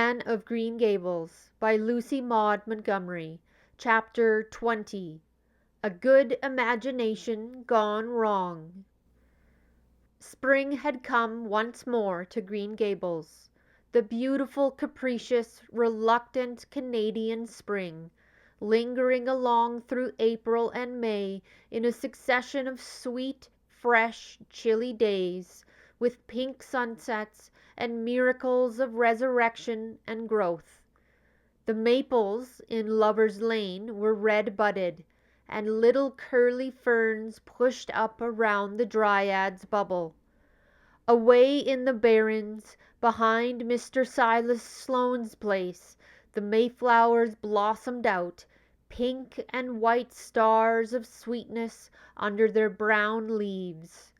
Anne of Green Gables by Lucy Maud Montgomery. Chapter 20. A Good Imagination Gone Wrong. Spring had come once more to Green Gables, the beautiful, capricious, reluctant Canadian spring, lingering along through April and May in a succession of sweet, fresh, chilly days, with pink sunsets and miracles of resurrection and growth. The maples in Lover's Lane were red-budded, and little curly ferns pushed up around the dryad's bubble. Away in the barrens, behind Mr. Silas Sloane's place, the mayflowers blossomed out, pink and white stars of sweetness under their brown leaves.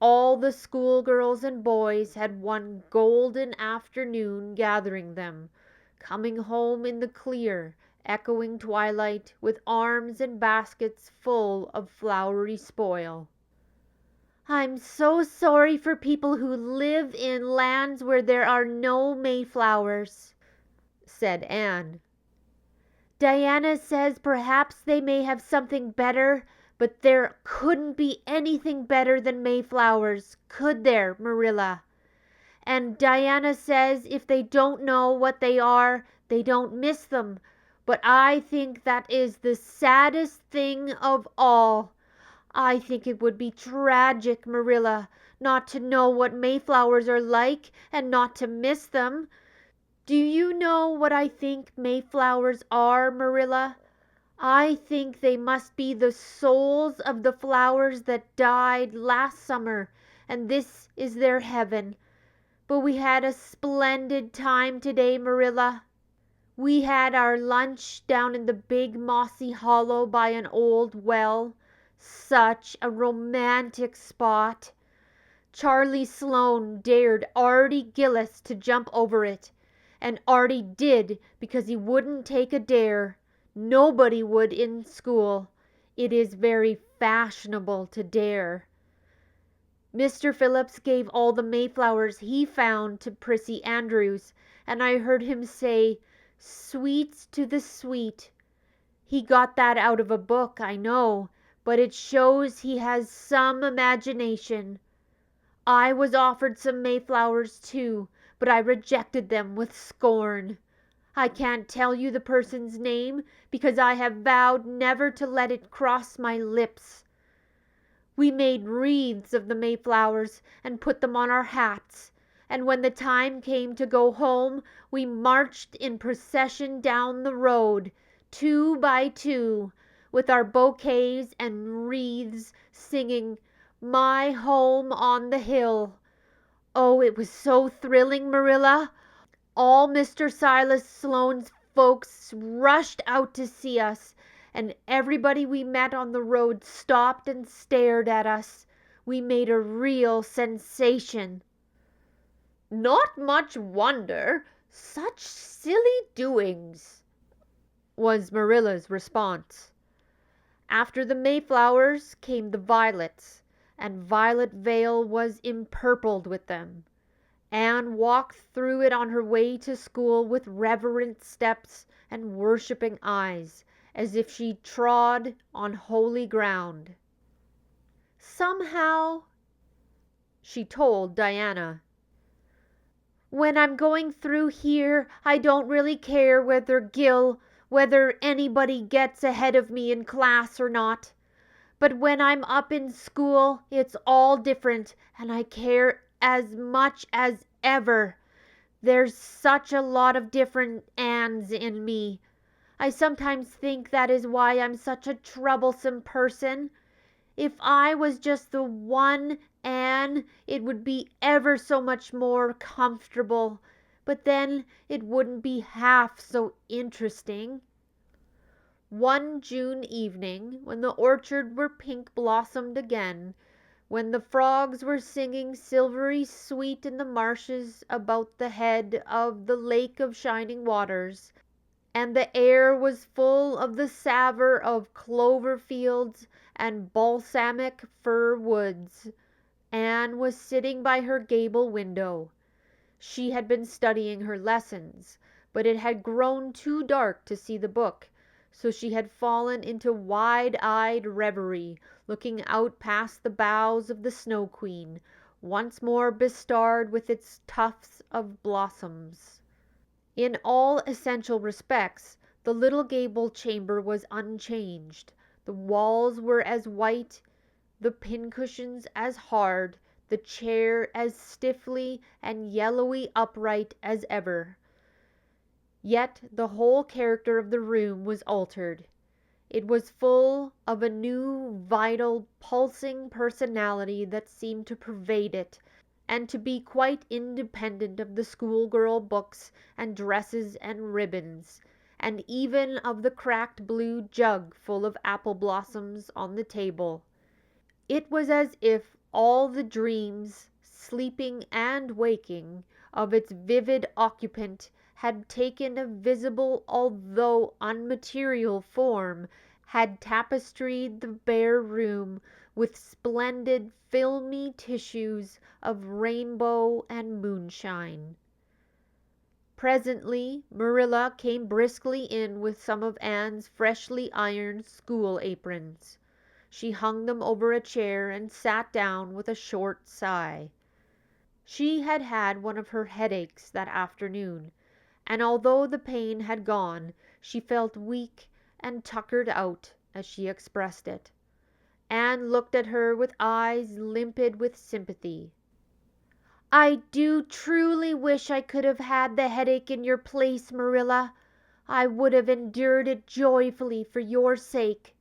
All the schoolgirls and boys had one golden afternoon gathering them, coming home in the clear, echoing twilight with arms and baskets full of flowery spoil. "I'm so sorry for people who live in lands where there are no mayflowers," said Anne. "Diana says perhaps they may have something better, but there couldn't be anything better than mayflowers, could there, Marilla? And Diana says if they don't know what they are, they don't miss them. But I think that is the saddest thing of all. I think it would be tragic, Marilla, not to know what mayflowers are like and not to miss them. Do you know what I think mayflowers are, Marilla? I think they must be the souls of the flowers that died last summer, and this is their heaven. But we had a splendid time today, Marilla. We had our lunch down in the big mossy hollow by an old well. Such a romantic spot. Charlie Sloane dared Artie Gillis to jump over it, and Artie did because he wouldn't take a dare. Nobody would in school. It is very fashionable to dare. Mr. Phillips gave all the mayflowers he found to Prissy Andrews, and I heard him say, 'Sweets to the sweet.' He got that out of a book, I know, but it shows he has some imagination. I was offered some mayflowers too, but I rejected them with scorn. I can't tell you the person's name because I have vowed never to let it cross my lips. We made wreaths of the mayflowers and put them on our hats, and when the time came to go home, we marched in procession down the road, 2 by 2, with our bouquets and wreaths, singing 'My Home on the Hill.' Oh, it was so thrilling, Marilla. All Mr. Silas Sloane's folks rushed out to see us, and everybody we met on the road stopped and stared at us. We made a real sensation." "Not much wonder. Such silly doings," was Marilla's response. After the mayflowers came the violets, and Violet Vale was empurpled with them. Anne walked through it on her way to school with reverent steps and worshipping eyes, as if she trod on holy ground. "Somehow," she told Diana, "when I'm going through here, I don't really care whether anybody gets ahead of me in class or not. But when I'm up in school, it's all different, and I care as much as ever. There's such a lot of different Annes in me. I sometimes think that is why I'm such a troublesome person. If I was just the one Anne, it would be ever so much more comfortable, but then it wouldn't be half so interesting." One June evening, when the orchard were pink blossomed again, when the frogs were singing silvery sweet in the marshes about the head of the Lake of Shining Waters, and the air was full of the savour of clover fields and balsamic fir woods, Anne was sitting by her gable window. She had been studying her lessons, but it had grown too dark to see the book, so she had fallen into wide-eyed reverie, looking out past the boughs of the Snow Queen, once more bestarred with its tufts of blossoms. In all essential respects, the little gable chamber was unchanged. The walls were as white, the pincushions as hard, the chair as stiffly and yellowy upright as ever. Yet the whole character of the room was altered. It was full of a new, vital, pulsing personality that seemed to pervade it, and to be quite independent of the schoolgirl books and dresses and ribbons, and even of the cracked blue jug full of apple blossoms on the table. It was as if all the dreams, sleeping and waking, of its vivid occupant had taken a visible although unmaterial form, had tapestried the bare room with splendid filmy tissues of rainbow and moonshine. Presently Marilla came briskly in with some of Anne's freshly ironed school aprons. She hung them over a chair and sat down with a short sigh. She had had one of her headaches that afternoon, and although the pain had gone, she felt weak and tuckered out, as she expressed it. Anne looked at her with eyes limpid with sympathy. "I do truly wish I could have had the headache in your place, Marilla. I would have endured it joyfully for your sake."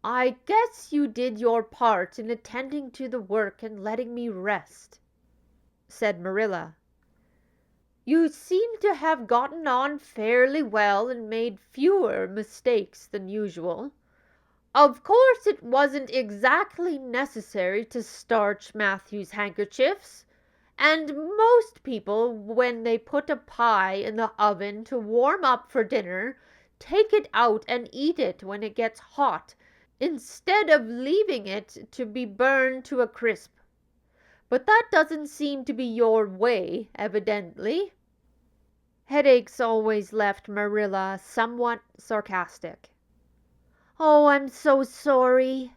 "I guess you did your part in attending to the work and letting me rest," said Marilla. "You seem to have gotten on fairly well and made fewer mistakes than usual. Of course it wasn't exactly necessary to starch Matthew's handkerchiefs, and most people, when they put a pie in the oven to warm up for dinner, take it out and eat it when it gets hot, instead of leaving it to be burned to a crisp. But that doesn't seem to be your way, evidently." Headaches always left Marilla somewhat sarcastic. "Oh, I'm so sorry,"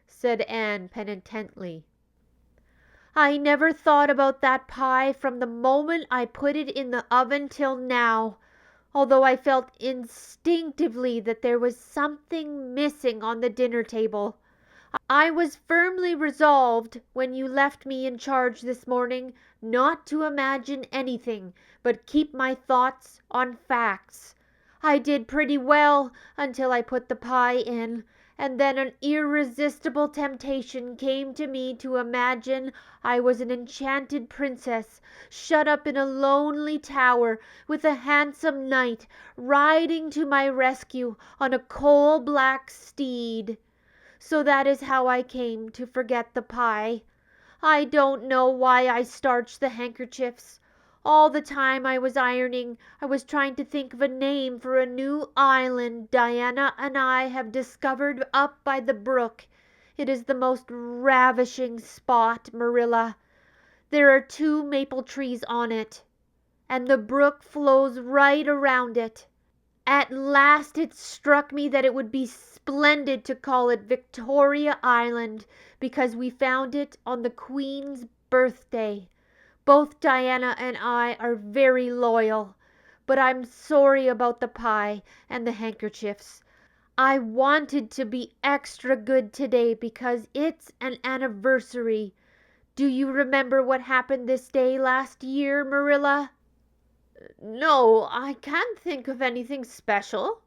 said Anne penitently. "I never thought about that pie from the moment I put it in the oven till now, although I felt instinctively that there was something missing on the dinner table. I was firmly resolved, when you left me in charge this morning, not to imagine anything, but keep my thoughts on facts. I did pretty well until I put the pie in, and then an irresistible temptation came to me to imagine I was an enchanted princess, shut up in a lonely tower, with a handsome knight riding to my rescue on a coal-black steed. So that is how I came to forget the pie. I don't know why I starched the handkerchiefs. All the time I was ironing, I was trying to think of a name for a new island Diana and I have discovered up by the brook. It is the most ravishing spot, Marilla. There are 2 maple trees on it, and the brook flows right around it. At last it struck me that it would be splendid to call it Victoria Island, because we found it on the Queen's birthday. Both Diana and I are very loyal, but I'm sorry about the pie and the handkerchiefs. I wanted to be extra good today because it's an anniversary. Do you remember what happened this day last year, Marilla?" "No, I can't think of anything special."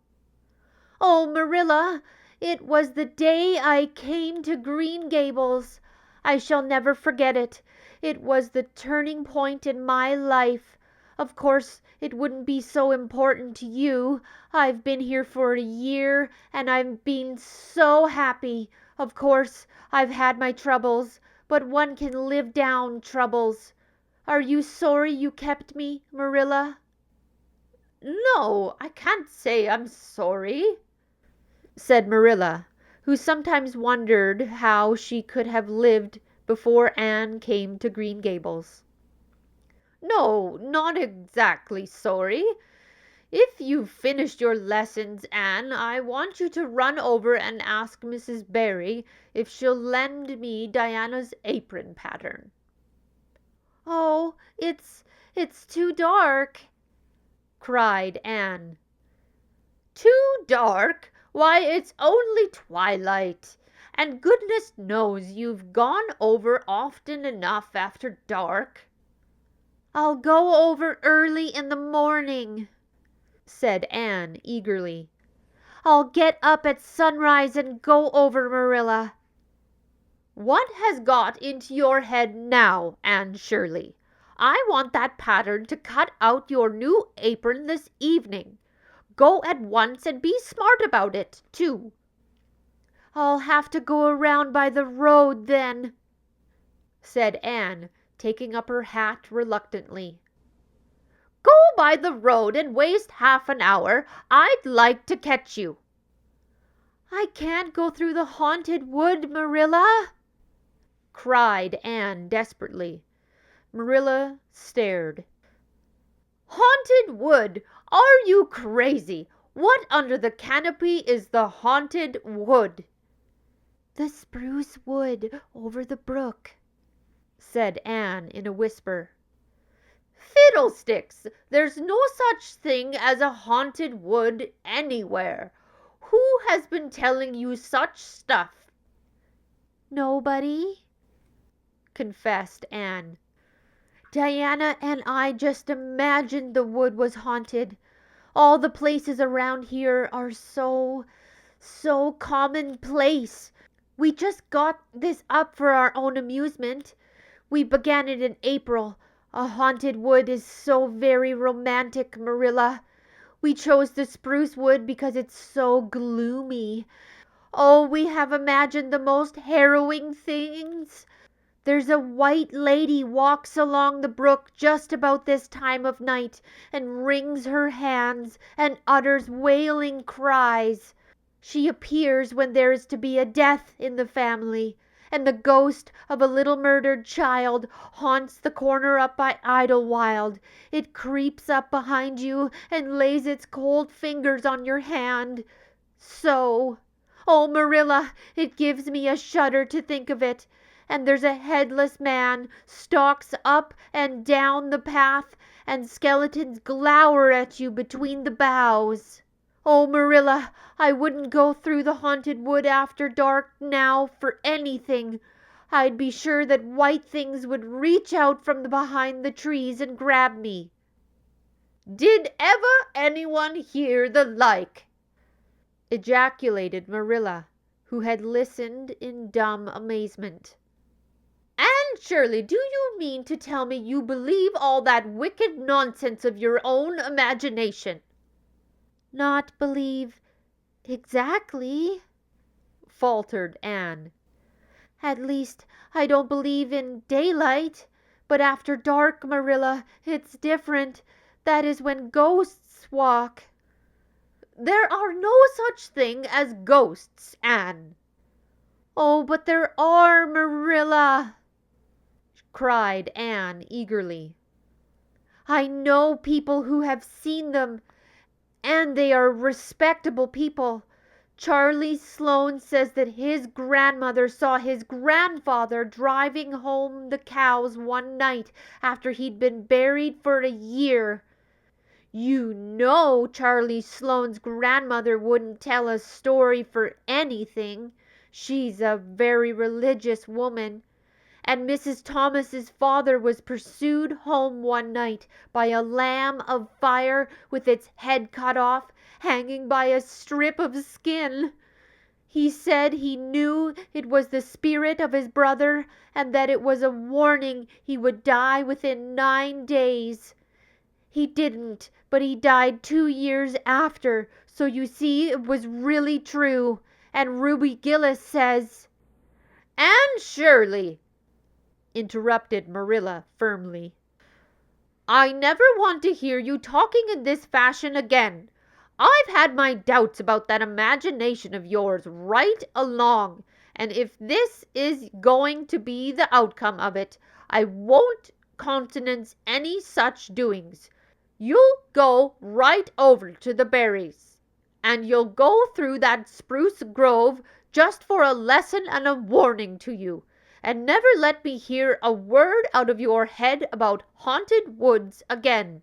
"Oh, Marilla, it was the day I came to Green Gables. I shall never forget it. It was the turning point in my life. Of course it wouldn't be so important to you. I've been here for a year, and I've been so happy. Of course I've had my troubles, but one can live down troubles. Are you sorry you kept me, Marilla?" "No, I can't say I'm sorry," said Marilla, who sometimes wondered how she could have lived before Anne came to Green Gables. No, not exactly sorry. If you've finished your lessons, Anne, I want you to run over and ask Mrs. Barry if she'll lend me Diana's apron pattern." "Oh, it's too dark," cried Anne. "Too dark? Why, it's only twilight, and goodness knows you've gone over often enough after dark." "I'll go over early in the morning," said Anne eagerly. "I'll get up at sunrise and go over, Marilla." "What has got into your head now, Anne Shirley? I want that pattern to cut out your new apron this evening. Go at once and be smart about it, too." "I'll have to go around by the road then," said Anne, taking up her hat reluctantly. "Go by the road and waste half an hour. I'd like to catch you." "I can't go through the haunted wood, Marilla," cried Anne desperately. Marilla stared. "Haunted wood? Are you crazy? What under the canopy is the haunted wood?" "The spruce wood over the brook," said Anne in a whisper. "Fiddlesticks! There's no such thing as a haunted wood anywhere. Who has been telling you such stuff?" "Nobody," confessed Anne. "Diana and I just imagined the wood was haunted. All the places around here are so commonplace. We just got this up for our own amusement. We began it in April. A haunted wood is so very romantic, Marilla. We chose the spruce wood because it's so gloomy. Oh, we have imagined the most harrowing things. There's a white lady walks along the brook just about this time of night and wrings her hands and utters wailing cries. She appears when there is to be a death in the family, and the ghost of a little murdered child haunts the corner up by Idlewild. It creeps up behind you and lays its cold fingers on your hand. So. Oh, Marilla, it gives me a shudder to think of it. And there's a headless man stalks up and down the path, and skeletons glower at you between the boughs. Oh, Marilla, I wouldn't go through the haunted wood after dark now for anything. I'd be sure that white things would reach out from behind the trees and grab me." "Did ever anyone hear the like?" ejaculated Marilla, who had listened in dumb amazement. "Anne Shirley, do you mean to tell me you believe all that wicked nonsense of your own imagination?" "Not believe exactly," faltered Anne. "At least, I don't believe in daylight. But after dark, Marilla, it's different. That is when ghosts walk." "There are no such thing as ghosts, Anne." "Oh, but there are, Marilla," cried Anne eagerly. "I know people who have seen them, and they are respectable people. Charlie Sloane says that his grandmother saw his grandfather driving home the cows one night after he'd been buried for a year. You know Charlie Sloane's grandmother wouldn't tell a story for anything. She's a very religious woman. And Mrs. Thomas's father was pursued home one night by a lamb of fire with its head cut off, hanging by a strip of skin. He said he knew it was the spirit of his brother, and that it was a warning he would die within 9 days. He didn't, but he died 2 years after, so you see it was really true. And Ruby Gillis says—" "Anne Shirley," interrupted Marilla firmly, "I never want to hear you talking in this fashion again. I've had my doubts about that imagination of yours right along, and if this is going to be the outcome of it, I won't countenance any such doings. You'll go right over to the berries, and you'll go through that spruce grove just for a lesson and a warning to you, and never let me hear a word out of your head about haunted woods again."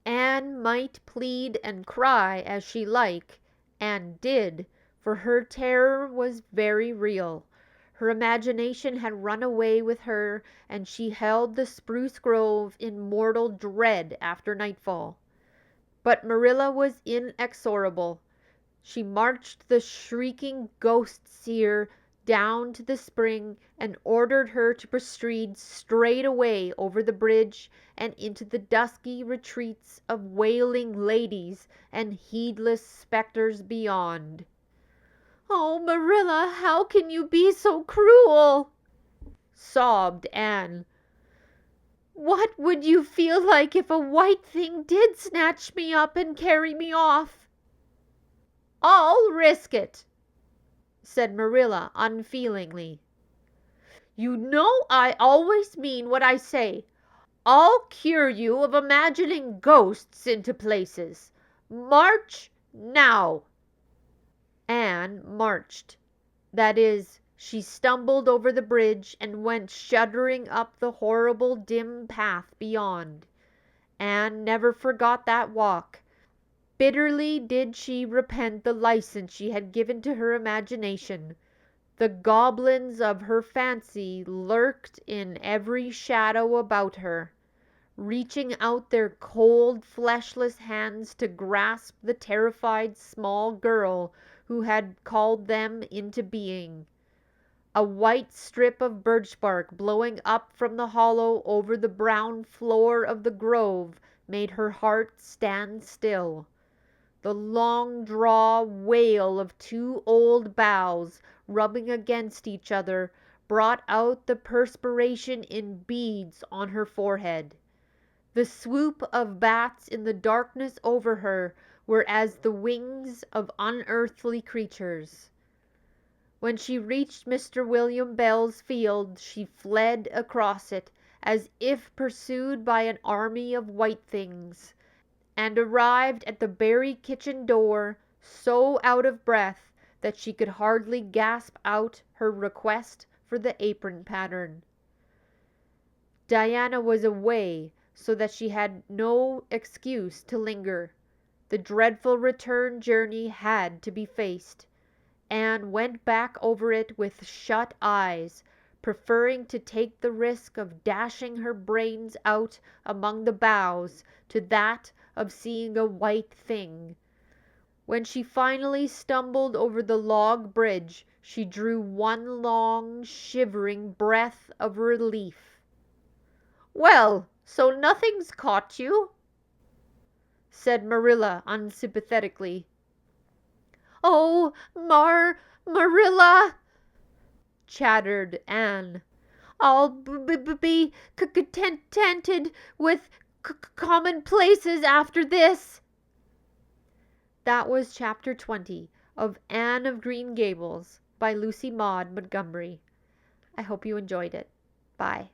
Anne might plead and cry as she liked, and did, for her terror was very real. Her imagination had run away with her, and she held the spruce grove in mortal dread after nightfall. But Marilla was inexorable. She marched the shrieking ghost seer down to the spring and ordered her to proceed straight away over the bridge and into the dusky retreats of wailing ladies and heedless specters beyond. "Oh, Marilla, how can you be so cruel?" sobbed Anne. "What would you feel like if a white thing did snatch me up and carry me off?" "I'll risk it," said Marilla unfeelingly. "You know I always mean what I say. I'll cure you of imagining ghosts into places. March now." Anne marched. That is, she stumbled over the bridge and went shuddering up the horrible dim path beyond. Anne never forgot that walk. Bitterly did she repent the license she had given to her imagination. The goblins of her fancy lurked in every shadow about her, reaching out their cold, fleshless hands to grasp the terrified small girl who had called them into being. A white strip of birch bark blowing up from the hollow over the brown floor of the grove made her heart stand still. The long draw wail of two old boughs rubbing against each other brought out the perspiration in beads on her forehead. The swoop of bats in the darkness over her were as the wings of unearthly creatures. When she reached Mr. William Bell's field, she fled across it as if pursued by an army of white things, and arrived at the Barry kitchen door so out of breath that she could hardly gasp out her request for the apron pattern. Diana was away, so that she had no excuse to linger. The dreadful return journey had to be faced. Anne went back over it with shut eyes, preferring to take the risk of dashing her brains out among the boughs to that of seeing a white thing. When she finally stumbled over the log bridge, she drew one long, shivering breath of relief. "Well, so nothing's caught you?" said Marilla unsympathetically. "Oh, Marilla," chattered Anne. "I'll be contented with commonplaces after this." That was chapter 20 of Anne of Green Gables by Lucy Maud Montgomery. I hope you enjoyed it. Bye.